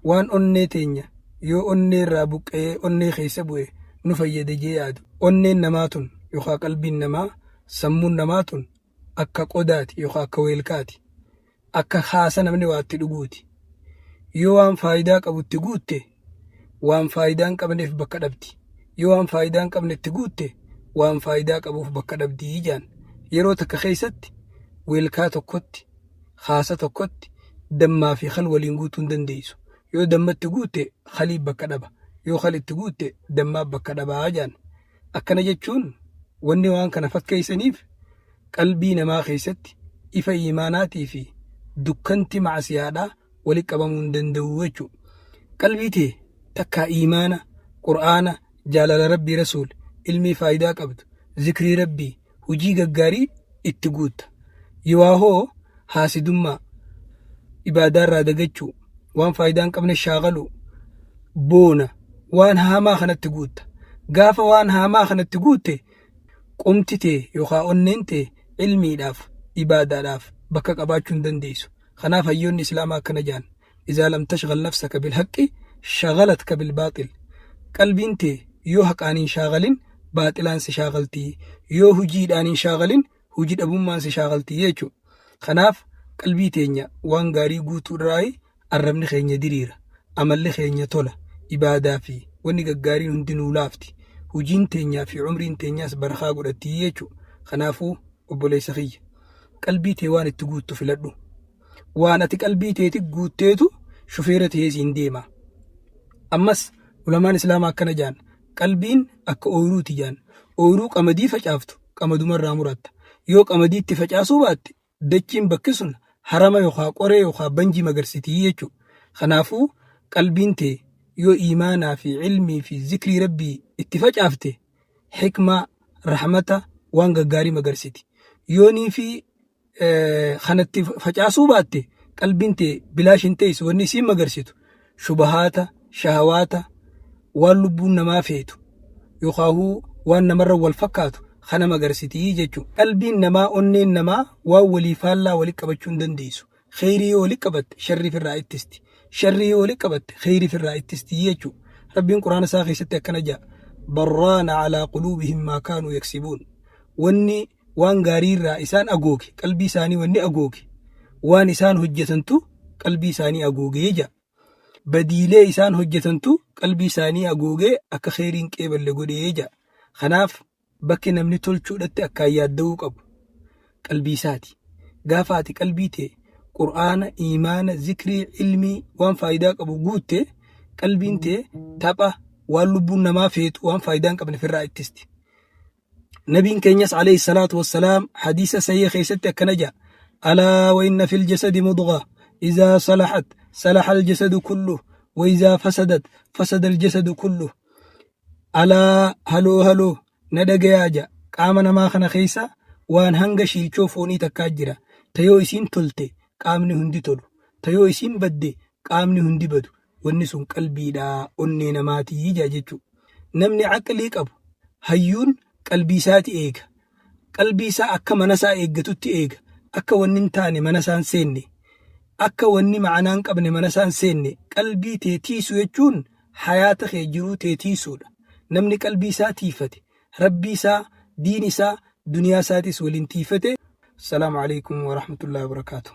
waan onnee teenya yoo onnee irraa buqqee onnee keessa bu'e nu fayyade jee yaadu. Onneen namaa tun yookaan qalbiin namaa sammuun namaa tun akka qodaati yookaan akka weelkaati. Akka haasa namni waatti dhuguuti. Yoo waan faayidaa qabutti guutte waan faayidaa hin qabneef bakka dhabdi. Yoo waan faayidaa hin qabnetti guutte waan faayidaa qabuuf bakka dhabdii jaan. Yeroo takka keessatti weelkaa tokkotti haasa tokkotti dammaa fi khal waliin guutuu hin dandeessu. Yoo dammatti guutte khaliif bakka dhaba. Yoo khalitti guutte dammaaf bakka dhabaa jaan. Akkana jechuun wanni waan kana fakkeessaniif qalbii namaa keessatti ifa iimaanaatii fi dukkanti macasiyaadhaa walitti qabamuu hin danda'u jechuudha. Qalbii tee takkaa iimaana, qur'aana, jaalala rabbii rasuul, ilmii faayidaa qabdu, zikrii rabbii, hujii gaggaarii itti guutta. Yoo hoo haasidummaa, ibaadaarraa dagachuu, waan faayidaa hin qabne shaaqaluu, boona, waan haamaa kanatti guutta. Gaafa waan haamaa kanatti guutte qumti tee yookaan onneen tee ilmiidhaaf, ibaadaadhaaf bakka qabaachuu hin dandeessu. Kanaaf hayyoonni islaamaa akkana jaan. Izaa lam tashghal nafsaka bil haqqi shagalatka bil baaxil. Qalbiin tee yoo haqaan hin shaagalin baaxilaan si shaagaltii. Yoo hujiidhaan hin shaagalin hujii dhabummaan si shaagaltii jechuudha. Kanaaf qalbii teenya waan gaarii guutuudhaayi arrabni keenya diriira. Amalli keenya tola. Ibaadaa fi wanni gaggaariin hundi nuu laafti. Hujiin teenyaa fi umriin teenyaas barakaa godhattii jechuudha. Kanaafuu obboleessa kiyya qalbii tee waan itti guuttu filadhu. Waan ati qalbii teetti guutteetu shufeera ta'ee siin deema. Ammas ulamaan islaamaa akkana jaan. Qalbiin akka ooyiruuti jaan. Ooyiruu qamadii facaaftu qamadumarraa muratta. Yoo qamadii itti facaasuu baatte dachiin bakki sun harama yookaan qoree yookaan banjii magarsitii jechuudha. Kanaafuu qalbiin tee yoo iimaanaa fi ilmii fi zikrii rabbii itti facaafte hikmaa, rahmata waan gaggaarii magarsiti. Yoonii fi kanatti facaasuu baatte qalbiin tee bilaash hin teessu wanni isiin magarsitu shubahaata, shahawaata, waan lubbuun namaa feetu yookaan waan namarra wal fakkaatu kana magarsitii jechuudha. Qalbiin namaa, onneen namaa waan walii faallaa walitti qabachuu hin dandeessu. Kheyrii yoo walitti qabatte sharrii firraa ittisti. Sharrii yoo walitti qabatte kheyrii firraa ittisti jechuudha. Rabbiin quraana isaa keessatti akkana jaa. Barraana calaa quluubihim maa kaanuu yaksibuun. Wanni waan gaarii irraa isaan agooge qalbii isaanii wanni agooge waan isaan hojjetantu qalbii isaanii agoogee jaa. Badiilee isaan hojjetantu qalbii isaanii agoogee akka kheyriin qeeballe godhee jaa. Kanaaf bakki namni tolchuudhatti akkaan yaadda'uu qabu qalbii isaati. Gaafa ati qalbii tee qur'aana, iimaana, zikrii, ilmii waan faayidaa qabu guutte qalbiin tee tapha waan lubbuun namaa feetu waan faayidaa hin qabne firraa ittisti. Nabiin keenyas alayhi salaatu wassalaam hadiisa sahih keessatti akkana jaa. Alaa wa inna fil jasadi mudgha izaa salahat salaha al jasadu kulluh wa izaa fasadat fasada al jasadu kulluh. Alaa haloo na dhagayaa jaa. Qaama namaa kana keessa waan hanga shiilchoo foonii takkaa jira. Tayoo isiin tolte qaamni hundi tolu. Tayoo isiin badde qaamni hundi badu. Wanni sun qalbiidhaa, onnee namaatii jaa jechuudha. Namni aqlii qabu hayyuun qalbii isaati eega. Qalbii isaa akka mana isaa eeggatutti eega. Akka wanni hin taane mana isaa hin seenne. Akka wanni ma'anaa hin qabne mana isaa hin seenne. Qalbii teetiisu jechuun hayaata kee jiruu teetiisuudha. Namni qalbii isaa tiifate, rabbii isaa, diin isaa, duniyaa isaatis waliin tiifate. Salaamu alaikum wa rahmatullahi wa barakaatuh.